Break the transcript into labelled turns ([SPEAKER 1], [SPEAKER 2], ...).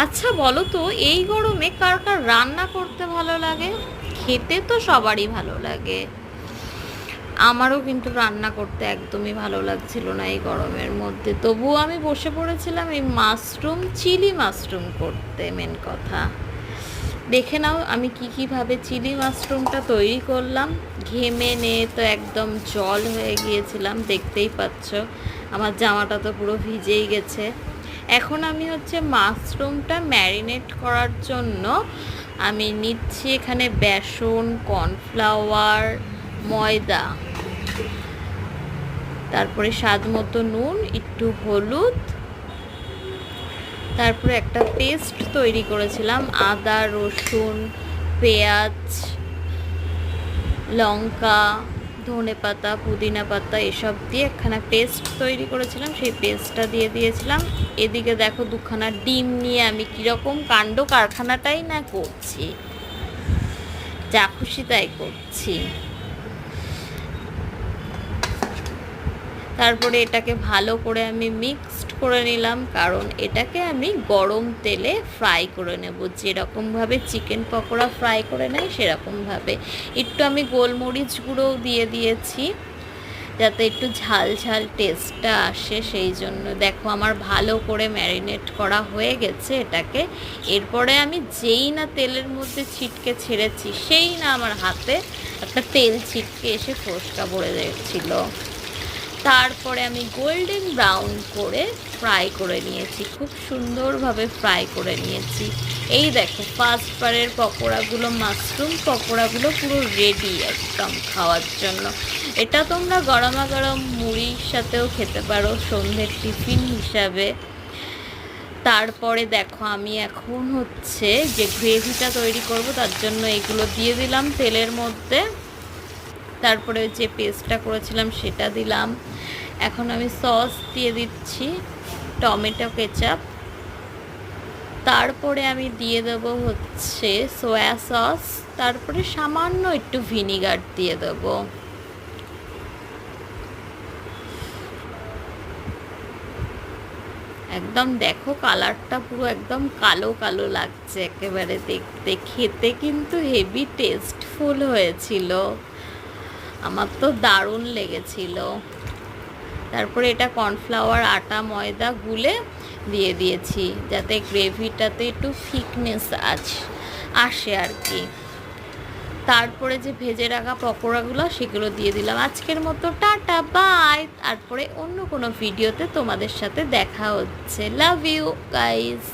[SPEAKER 1] আচ্ছা বলো তো, এই গরমে কার কার রান্না করতে ভালো লাগে? খেতে তো সবারই ভালো লাগে। আমারও কিন্তু রান্না করতে একদমই ভালো লাগছিল না এই গরমের মধ্যে, তবুও আমি বসে পড়েছিলাম এই চিলি মাশরুম করতে। মেন কথা, দেখে নাও আমি কীভাবে চিলি মাশরুমটা তৈরি করলাম। ঘেমে নিয়ে তো একদম জল হয়ে গিয়েছিলাম, দেখতেই পাচ্ছ আমার জামাটা তো পুরো ভিজেই গেছে। এখন আমি হচ্ছে মাশরুমটা ম্যারিনেট করার জন্য আমি নিচ্ছি এখানে বেসন, কর্নফ্লাওয়ার, ময়দা, তারপরে স্বাদ মতো নুন, একটু হলুদ, তারপরে একটা পেস্ট তৈরি করেছিলাম আদা, রসুন, পেঁয়াজ, লঙ্কা, ধনেপাতা, পুদিনা পাতা এসব দিয়ে একখানা পেস্ট তৈরি করেছিলাম। সেই পেস্টটা দিয়ে দিয়েছিলাম। এদিকে দেখো দুখানা ডিম নিয়ে আমি কীরকম কাণ্ড কারখানাটাই না করছি, যা খুশি তাই করছি। তারপরে এটাকে ভালো করে আমি মিক্সড করে নিলাম, কারণ এটাকে আমি গরম তেলে ফ্রাই করে নেব, যেরকমভাবে চিকেন পকোড়া ফ্রাই করে নেয় সেরকমভাবে। একটু আমি গোলমরিচ গুঁড়োও দিয়ে দিয়েছি যাতে একটু ঝাল ঝাল টেস্টটা আসে, সেই জন্য। দেখো আমার ভালো করে ম্যারিনেট করা হয়ে গেছে এটাকে। এরপরে আমি যেই না তেলের মধ্যে ছিটকে ছেড়েছি, সেই না আমার হাতে একটা তেল ছিটকে এসে ফোসকা পড়ে যাচ্ছিল। তারপরে আমি গোল্ডেন ব্রাউন করে ফ্রাই করে নিয়েছি, খুব সুন্দরভাবে ফ্রাই করে নিয়েছি। এই দেখো ফার্স্ট বারের পকোড়াগুলো, মাশরুম পকোড়াগুলো পুরো রেডি একদম খাওয়ার জন্য। এটা তোমরা গরমা গরম মুড়ির সাথেও খেতে পারো, সন্ধ্যের টিফিন হিসাবে। তারপরে দেখো আমি এখন হচ্ছে যে গ্রেভিটা তৈরি করব, তার জন্য এগুলো দিয়ে দিলাম তেলের মধ্যে। তারপরে যে পেস্টটা করেছিলাম সেটা দিলাম। এখন আমি সস দিয়ে দিচ্ছি, টমেটো কেচাপ। তারপরে আমি দিয়ে দেবো হচ্ছে সয়া সস, তারপরে সামান্য একটু ভিনিগার দিয়ে দেবো। একদম দেখো কালারটা পুরো একদম কালো কালো লাগছে একেবারে দেখতে। খেতে কিন্তু হেভি টেস্টফুল হয়েছিল, আমার তো দারুণ লেগেছিল। তারপরে এটা কর্নফ্লাওয়ার, আটা, ময়দা গুলে দিয়ে দিয়েছি যাতে গ্রেভিটাতে একটু থিকনেস আসে আর কি। তারপরে যে ভেজে রাখা পকোড়াগুলো সেগুলো দিয়ে দিলাম। আজকের মতো টাটা, বাই। তারপরে অন্য কোনো ভিডিওতে তোমাদের সাথে দেখা হচ্ছে। Love you guys.